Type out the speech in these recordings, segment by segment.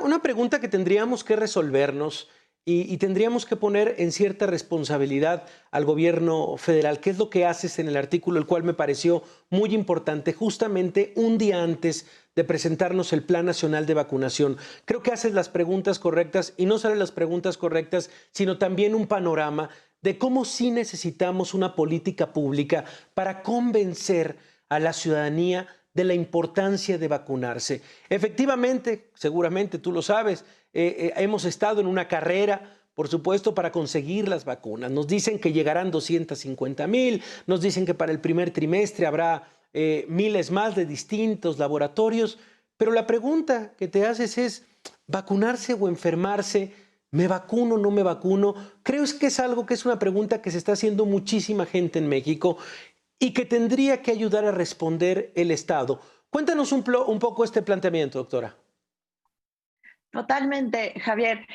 una pregunta que tendríamos que resolvernos y tendríamos que poner en cierta responsabilidad al gobierno federal. ¿Qué es lo que haces en el artículo, el cual me pareció muy importante, justamente un día antes de presentarnos el Plan Nacional de Vacunación? Creo que haces las preguntas correctas y no solo las preguntas correctas, sino también un panorama de cómo sí necesitamos una política pública para convencer a la ciudadanía de la importancia de vacunarse. Efectivamente, seguramente tú lo sabes, hemos estado en una carrera, por supuesto, para conseguir las vacunas. Nos dicen que llegarán 250,000, nos dicen que para el primer trimestre habrá miles más de distintos laboratorios, pero la pregunta que te haces es, ¿vacunarse o enfermarse? ¿Me vacuno o no me vacuno? Creo que es algo que es una pregunta que se está haciendo muchísima gente en México y que tendría que ayudar a responder el Estado. Cuéntanos un poco este planteamiento, doctora. Totalmente, Javier.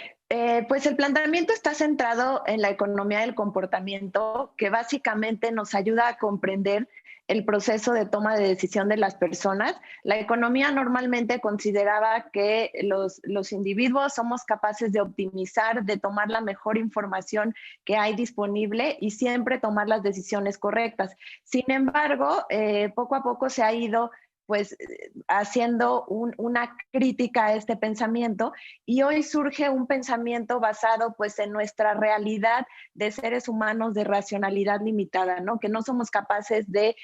Pues el planteamiento está centrado en la economía del comportamiento, que básicamente nos ayuda a comprender el proceso de toma de decisión de las personas. La economía normalmente consideraba que los individuos somos capaces de optimizar, de tomar la mejor información que hay disponible y siempre tomar las decisiones correctas. Sin embargo, poco a poco se ha ido pues haciendo una crítica a este pensamiento y hoy surge un pensamiento basado pues en nuestra realidad de seres humanos de racionalidad limitada, ¿no? Que no somos capaces de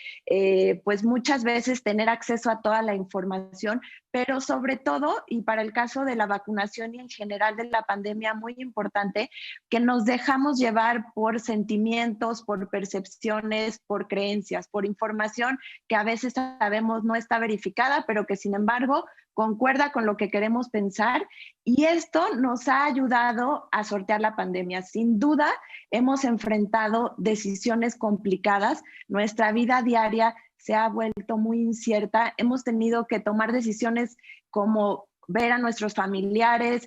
pues muchas veces tener acceso a toda la información, pero sobre todo, y para el caso de la vacunación y en general de la pandemia, muy importante, que nos dejamos llevar por sentimientos, por percepciones, por creencias, por información que a veces sabemos no está verificada, pero que sin embargo concuerda con lo que queremos pensar y esto nos ha ayudado a sortear la pandemia. Sin duda, hemos enfrentado decisiones complicadas, nuestra vida diaria se ha vuelto muy incierta, hemos tenido que tomar decisiones como ver a nuestros familiares,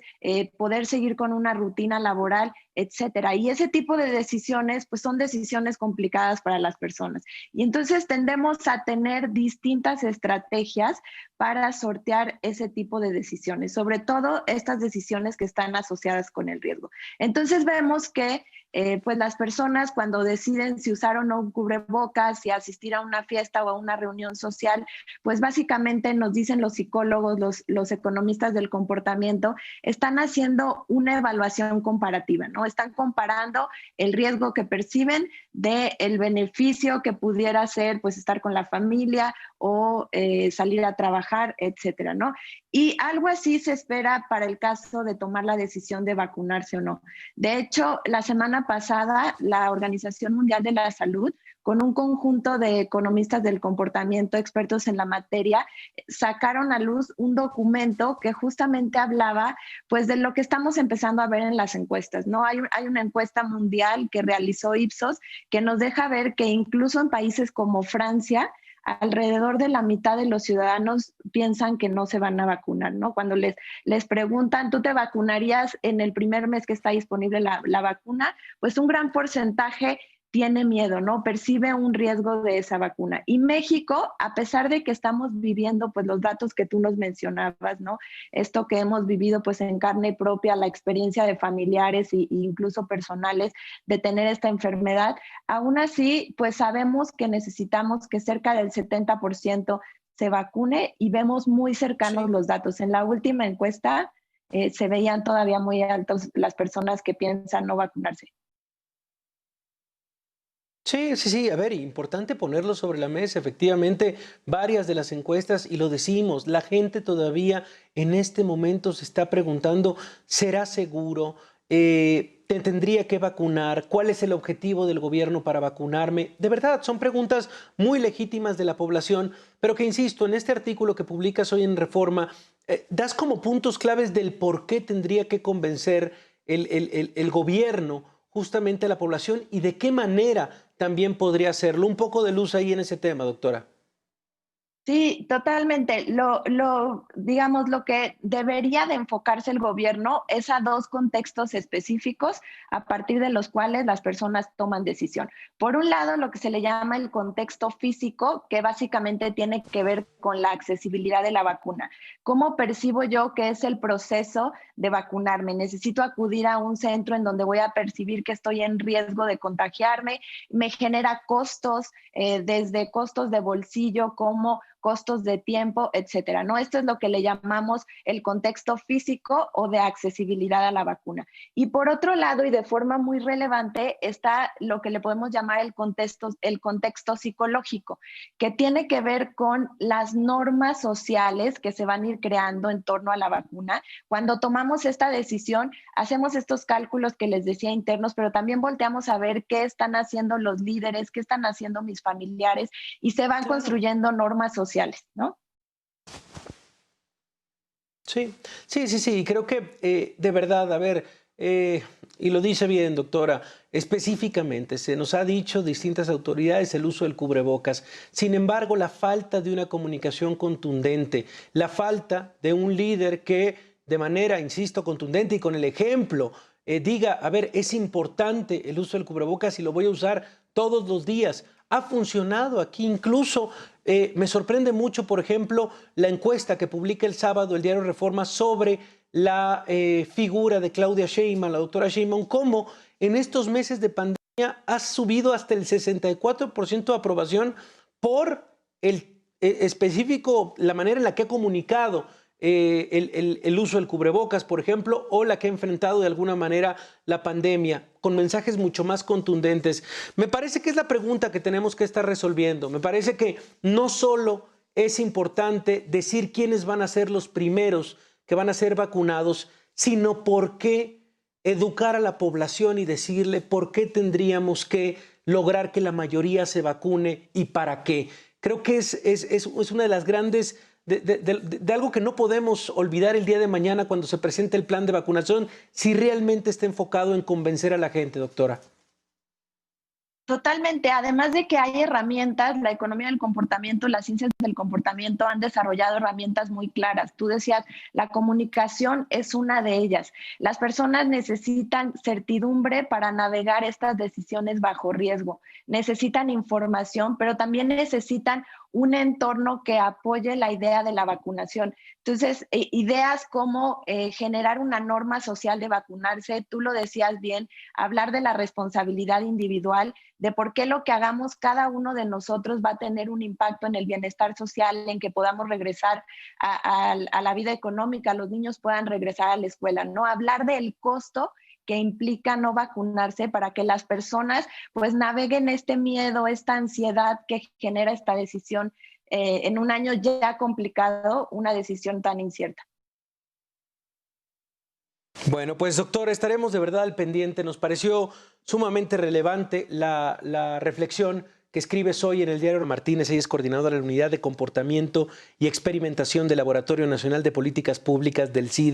poder seguir con una rutina laboral, etcétera. Y ese tipo de decisiones, pues son decisiones complicadas para las personas. Y entonces tendemos a tener distintas estrategias para sortear ese tipo de decisiones, sobre todo estas decisiones que están asociadas con el riesgo. Entonces vemos que pues las personas cuando deciden si usar o no un cubrebocas, si asistir a una fiesta o a una reunión social, pues básicamente nos dicen los psicólogos, los economistas del comportamiento, están haciendo una evaluación comparativa, ¿no? Están comparando el riesgo que perciben del beneficio que pudiera ser pues estar con la familia o salir a trabajar, etcétera, ¿no? Y algo así se espera para el caso de tomar la decisión de vacunarse o no. De hecho, la semana pasada, la Organización Mundial de la Salud, con un conjunto de economistas del comportamiento, expertos en la materia, sacaron a luz un documento que justamente hablaba pues de lo que estamos empezando a ver en las encuestas, ¿no? Hay una encuesta mundial que realizó Ipsos que nos deja ver que incluso en países como Francia, alrededor de la mitad de los ciudadanos piensan que no se van a vacunar, ¿no? Cuando les preguntan, ¿tú te vacunarías en el primer mes que está disponible la vacuna? Pues un gran porcentaje tiene miedo, ¿no? Percibe un riesgo de esa vacuna. Y México, a pesar de que estamos viviendo, pues los datos que tú nos mencionabas, ¿no? Esto que hemos vivido, pues en carne propia, la experiencia de familiares e incluso personales de tener esta enfermedad, aún así, pues sabemos que necesitamos que cerca del 70% se vacune y vemos muy cercanos Sí. los datos. En la última encuesta se veían todavía muy altos las personas que piensan no vacunarse. Sí, sí, sí. A ver, importante ponerlo sobre la mesa. Efectivamente, varias de las encuestas, y lo decimos, la gente todavía en este momento se está preguntando, ¿será seguro? ¿Te tendría que vacunar? ¿Cuál es el objetivo del gobierno para vacunarme? De verdad, son preguntas muy legítimas de la población, pero que, insisto, en este artículo que publicas hoy en Reforma, das como puntos claves del por qué tendría que convencer el gobierno justamente a la población y de qué manera también podría hacerlo. Un poco de luz ahí en ese tema, doctora. Sí, totalmente. Digamos, lo que debería de enfocarse el gobierno es a dos contextos específicos a partir de los cuales las personas toman decisión. Por un lado, lo que se le llama el contexto físico, que básicamente tiene que ver con la accesibilidad de la vacuna. ¿Cómo percibo yo que es el proceso de vacunarme? Necesito acudir a un centro en donde voy a percibir que estoy en riesgo de contagiarme. Me genera costos, desde costos de bolsillo como costos de tiempo, etcétera, ¿no? Esto es lo que le llamamos el contexto físico o de accesibilidad a la vacuna. Y por otro lado, y de forma muy relevante, está lo que le podemos llamar el contexto psicológico, que tiene que ver con las normas sociales que se van a ir creando en torno a la vacuna. Cuando tomamos esta decisión, hacemos estos cálculos que les decía internos, pero también volteamos a ver qué están haciendo los líderes, qué están haciendo mis familiares, y se van Claro. construyendo normas sociales, ¿no? Sí, sí, sí, sí. Creo que de verdad, a ver, y lo dice bien, doctora, específicamente se nos ha dicho distintas autoridades el uso del cubrebocas. Sin embargo, la falta de una comunicación contundente, la falta de un líder que de manera, insisto, contundente y con el ejemplo, diga, a ver, es importante el uso del cubrebocas y lo voy a usar todos los días. Ha funcionado aquí, incluso me sorprende mucho, por ejemplo, la encuesta que publica el sábado el diario Reforma sobre la figura de Claudia Sheinbaum, la doctora Sheinbaum, cómo en estos meses de pandemia ha subido hasta el 64% de aprobación por el específico, la manera en la que ha comunicado el uso del cubrebocas, por ejemplo, o la que ha enfrentado de alguna manera la pandemia, con mensajes mucho más contundentes. Me parece que es la pregunta que tenemos que estar resolviendo. Me parece que no solo es importante decir quiénes van a ser los primeros que van a ser vacunados, sino por qué educar a la población y decirle por qué tendríamos que lograr que la mayoría se vacune y para qué. Creo que es una de las grandes de algo que no podemos olvidar el día de mañana cuando se presente el plan de vacunación, si realmente está enfocado en convencer a la gente, doctora. Totalmente, además de que hay herramientas, la economía del comportamiento, las ciencias del comportamiento han desarrollado herramientas muy claras. Tú decías, la comunicación es una de ellas. Las personas necesitan certidumbre para navegar estas decisiones bajo riesgo, necesitan información, pero también necesitan un entorno que apoye la idea de la vacunación. Entonces, ideas como generar una norma social de vacunarse, tú lo decías bien, hablar de la responsabilidad individual, de por qué lo que hagamos cada uno de nosotros va a tener un impacto en el bienestar social, en que podamos regresar a la vida económica, los niños puedan regresar a la escuela, ¿no? Hablar del costo que implica no vacunarse para que las personas pues naveguen este miedo, esta ansiedad que genera esta decisión en un año ya complicado, una decisión tan incierta. Bueno, pues doctor, estaremos de verdad al pendiente. Nos pareció sumamente relevante la reflexión que escribes hoy en el diario Martínez. Ella es coordinadora de la Unidad de Comportamiento y Experimentación del Laboratorio Nacional de Políticas Públicas del CIDE.